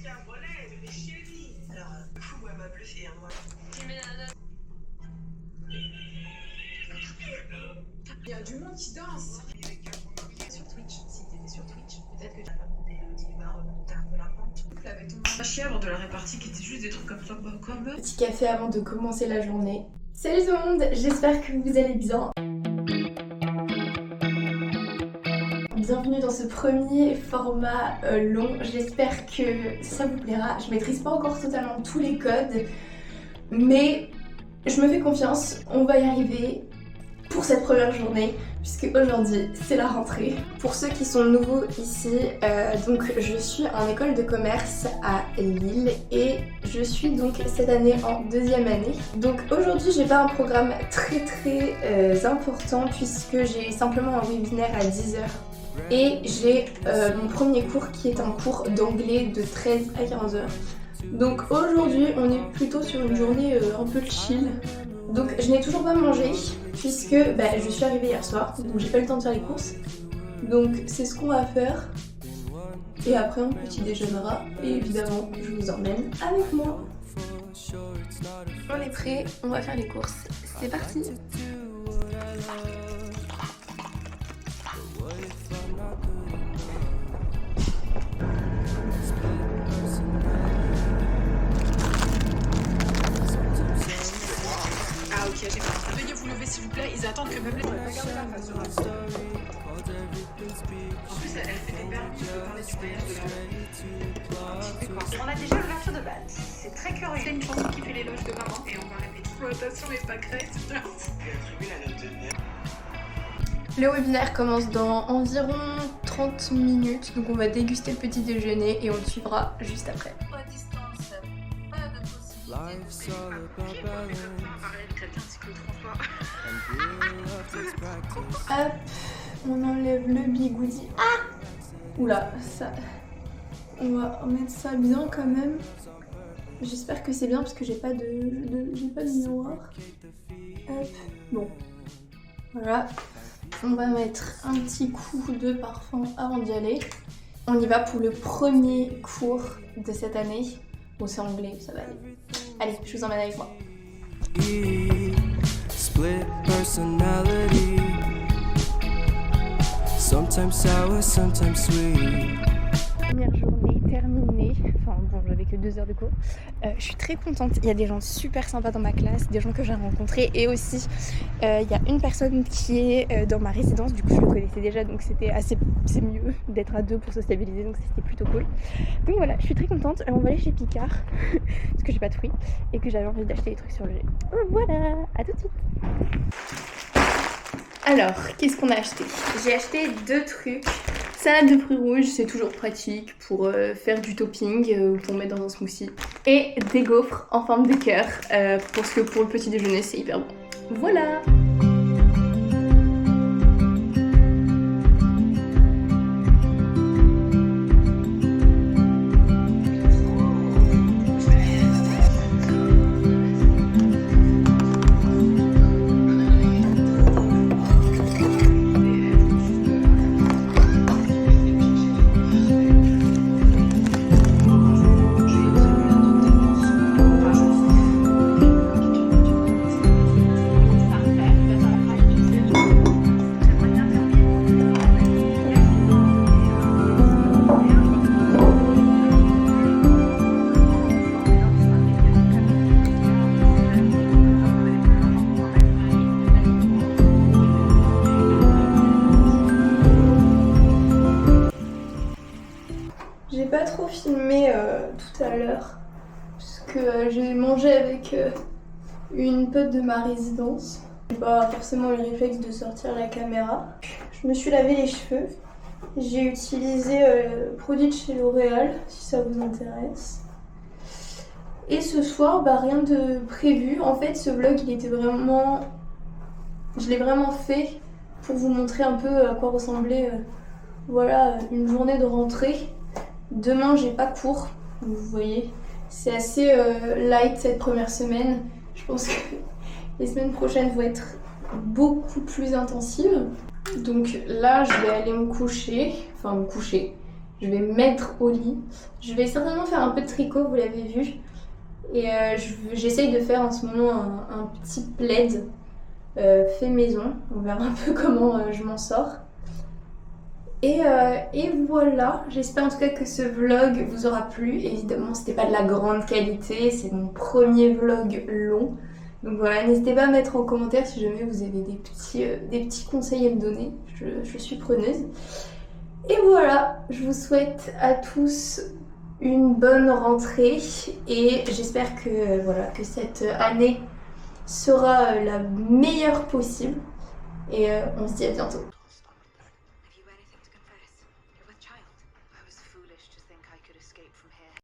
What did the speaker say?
Alors, du coup, moi, elle m'a bluffé, hein, moi. Il y a du monde qui danse. Sur Twitch, si t'étais sur Twitch, peut-être que tu vas monter le petit va remonter un peu la pente. Il avait tombé un chier avant de la répartie qui était juste des trucs comme ça, comme Petit café avant de commencer la journée. Salut tout le monde, j'espère que vous allez bien. Bienvenue dans ce premier format long, j'espère que ça vous plaira. Je maîtrise pas encore totalement tous les codes, mais je me fais confiance, on va y arriver pour cette première journée, puisque aujourd'hui c'est la rentrée. Pour ceux qui sont nouveaux ici, donc je suis en école de commerce à Lille et je suis donc cette année en deuxième année. Donc aujourd'hui j'ai pas un programme très important puisque j'ai simplement un webinaire à 10h. Et j'ai mon premier cours qui est un cours d'anglais de 13 à 15h. Donc aujourd'hui on est plutôt sur une journée un peu chill. Donc je n'ai toujours pas mangé puisque je suis arrivée hier soir, donc j'ai pas eu le temps de faire les courses. Donc c'est ce qu'on va faire. Et après on petit déjeunera et évidemment je vous emmène avec moi. On est prêt, on va faire les courses. C'est parti. Ah ok, j'ai compris. Veuillez vous lever s'il vous plaît, ils attendent que même les... Regarde la face de la... En plus, elle fait des permis, je peux parler du voyage de la... On a déjà l'ouverture de bal. C'est très curieux. C'est une chanson qui fait l'éloge de maman et on va répéter. Exploitation et pas crête. Et attribuer la note de nerf. Le webinaire commence dans environ 30 minutes, donc on va déguster le petit déjeuner et on le suivra juste après. À distance, pas de possibilité. Hop, on enlève le bigoudi. Ah! Oula, ça... On va mettre ça bien quand même. J'espère que c'est bien parce que j'ai pas de miroir. Hop, bon. Voilà. On va mettre un petit coup de parfum avant d'y aller. On y va pour le premier cours de cette année. Bon, c'est anglais, ça va aller. Allez, je vous emmène avec moi. Split personality. Sometimes sour, sometimes sweet. Première journée terminée, enfin bon j'avais que 2 heures de cours. Je suis très contente, il y a des gens super sympas dans ma classe, des gens que j'ai rencontrés et aussi il y a une personne qui est dans ma résidence, du coup je le connaissais déjà donc c'est mieux d'être à deux pour se stabiliser donc c'était plutôt cool. Donc voilà, je suis très contente, on va aller chez Picard parce que j'ai pas de fruits et que j'avais envie d'acheter des trucs sur le jet. Voilà, à tout de suite. Alors, qu'est-ce qu'on a acheté? J'ai acheté 2 trucs. Salade de fruits rouges, c'est toujours pratique pour faire du topping ou pour mettre dans un smoothie. Et des gaufres en forme de cœur, parce que pour le petit déjeuner, c'est hyper bon. Voilà! J'ai pas trop filmé tout à l'heure parce que j'ai mangé avec une pote de ma résidence. J'ai pas forcément eu le réflexe de sortir la caméra. Je me suis lavé les cheveux. J'ai utilisé produit de chez L'Oréal si ça vous intéresse. Et ce soir, rien de prévu. En fait, ce vlog, il était vraiment... Je l'ai vraiment fait pour vous montrer un peu à quoi ressemblait voilà, une journée de rentrée. Demain, j'ai pas cours, vous voyez. C'est assez light cette première semaine. Je pense que les semaines prochaines vont être beaucoup plus intensives. Donc là, je vais aller me coucher. Enfin, me coucher. je vais mettre au lit. Je vais certainement faire un peu de tricot, vous l'avez vu. Et j'essaye de faire en ce moment un petit plaid fait maison. On verra un peu comment je m'en sors. Et voilà, j'espère en tout cas que ce vlog vous aura plu. Évidemment, c'était pas de la grande qualité, c'est mon premier vlog long. Donc voilà, n'hésitez pas à mettre en commentaire si jamais vous avez des petits conseils à me donner. Je suis preneuse. Et voilà, je vous souhaite à tous une bonne rentrée et j'espère que, voilà, que cette année sera la meilleure possible. Et on se dit à bientôt.